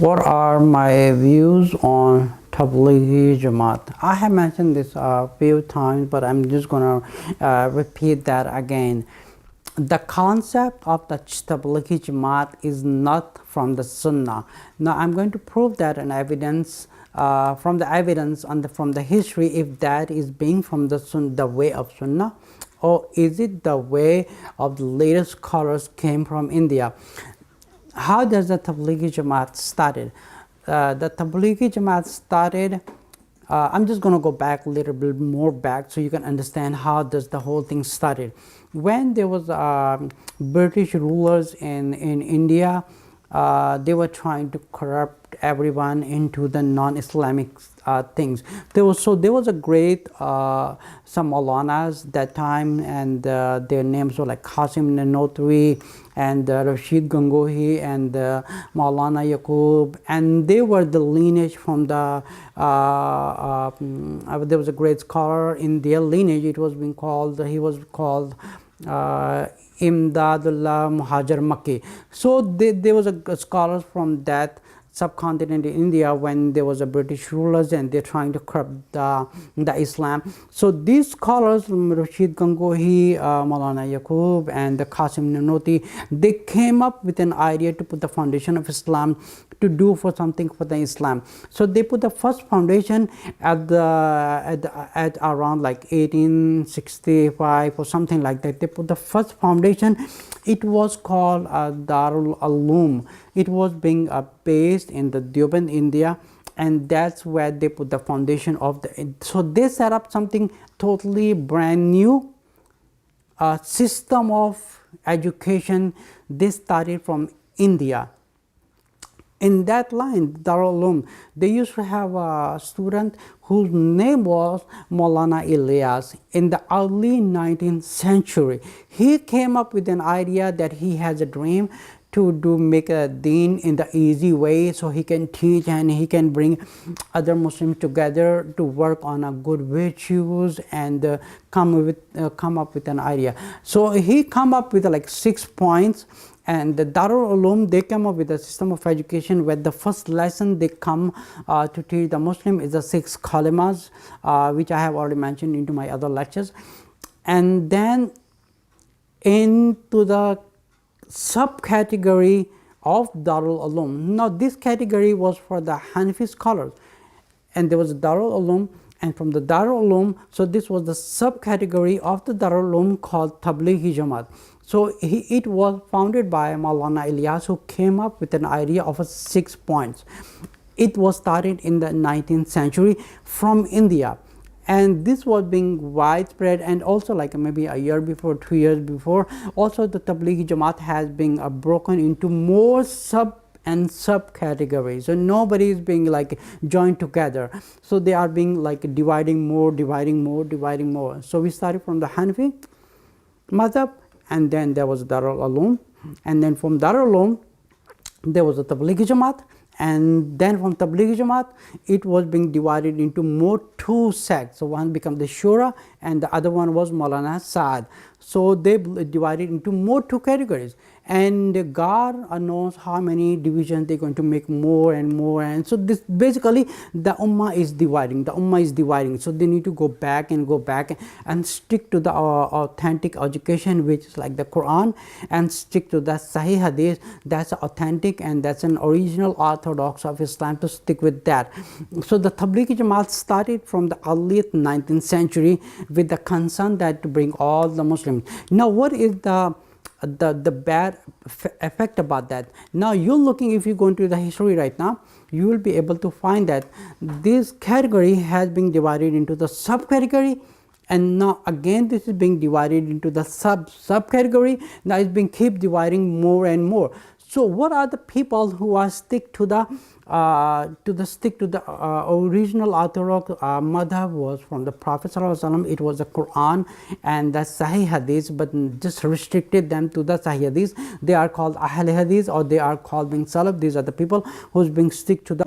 What are my views on Tablighi Jamaat? I have mentioned this a few times, but I'm just gonna repeat that again. The concept of the Tablighi Jamaat is not from the Sunnah. Now I'm going to prove that in evidence from the evidence from the history, if that is being from the way of Sunnah, or is it the way of the latest scholars came from India. How does the Tablighi Jamaat started? The Tablighi Jamaat started, I'm just going to go back a little bit more back so you can understand how does the whole thing started. When there was British rulers in India, they were trying to corrupt everyone into the non-Islamic things. There was a great some Maulanas that time, and their names were like Qasim Nanotri and Rashid Gangohi and Maulana Yaqub, and they were the lineage from the there was a great scholar in their lineage. It was being called, he was called Imdadullah Muhajir Makki. So there was a scholars from that subcontinent in India when there was a British rulers and they're trying to corrupt the Islam. So these scholars, Rashid Gangohi, Maulana Yaqub and the Qasim Nanoti, they came up with an idea to put the foundation of Islam, to do for something for the Islam. So they put the first foundation at around like 1865 or something like that. They put the first foundation. It was called Darul Uloom. It was being based in the Deoband, India, and that's where they put the foundation of the. So they set up something totally brand new system of education. They started from India. In that line, Darul Uloom, they used to have a student whose name was Maulana Ilyas. In the early 19th century, he came up with an idea that he has a dream to make a deen in the easy way, so he can teach and he can bring other Muslims together to work on a good virtues and come up with an idea. So he come up with like 6 points. And the Darul Uloom, they come up with a system of education where the first lesson they come to teach the Muslim is the 6 kalimas, which I have already mentioned into my other lectures. And then into the subcategory of Darul Uloom. Now this category was for the Hanafi scholars, and there was Darul Uloom, and from the Darul Uloom, so this was the subcategory of the Darul Uloom called Tablighi Jamaat. So it was founded by Maulana Ilyas, who came up with an idea of 6 points. It was started in the 19th century from India, and this was being widespread, and also like maybe a year before, 2 years before, also the Tablighi Jamaat has been broken into more subcategories. So nobody is being like joined together. So they are being like dividing more. So we started from the Hanafi madhab, and then there was Darul Uloom, and then from Darul Uloom there was a Tablighi Jamaat, and then from Tablighi Jamaat it was being divided into more 2 sects. So one became the Shura and the other one was Maulana Saeed. So they divided into more 2 categories, and God knows how many divisions they're going to make more and more. And so this basically the ummah is dividing. So they need to go back and stick to the authentic education, which is like the Quran, and stick to the Sahih Hadith. That's authentic and that's an original orthodox of Islam, to stick with that. So the Tablighi Jamaat started from the early 19th century with the concern that to bring all the Muslims. Now what is the bad effect about that? Now you're looking, if you go into the history right now, you will be able to find that this category has been divided into the subcategory, and now again this is being divided into the subcategory. Now it's being keep dividing more and more. So what are the people who are stick to the original orthodox madhab was from the Prophet ﷺ. It was the Quran and the Sahih Hadith, but just restricted them to the Sahih Hadith. They are called Ahl Hadith, or they are called being Salaf. These are the people who's being stick to the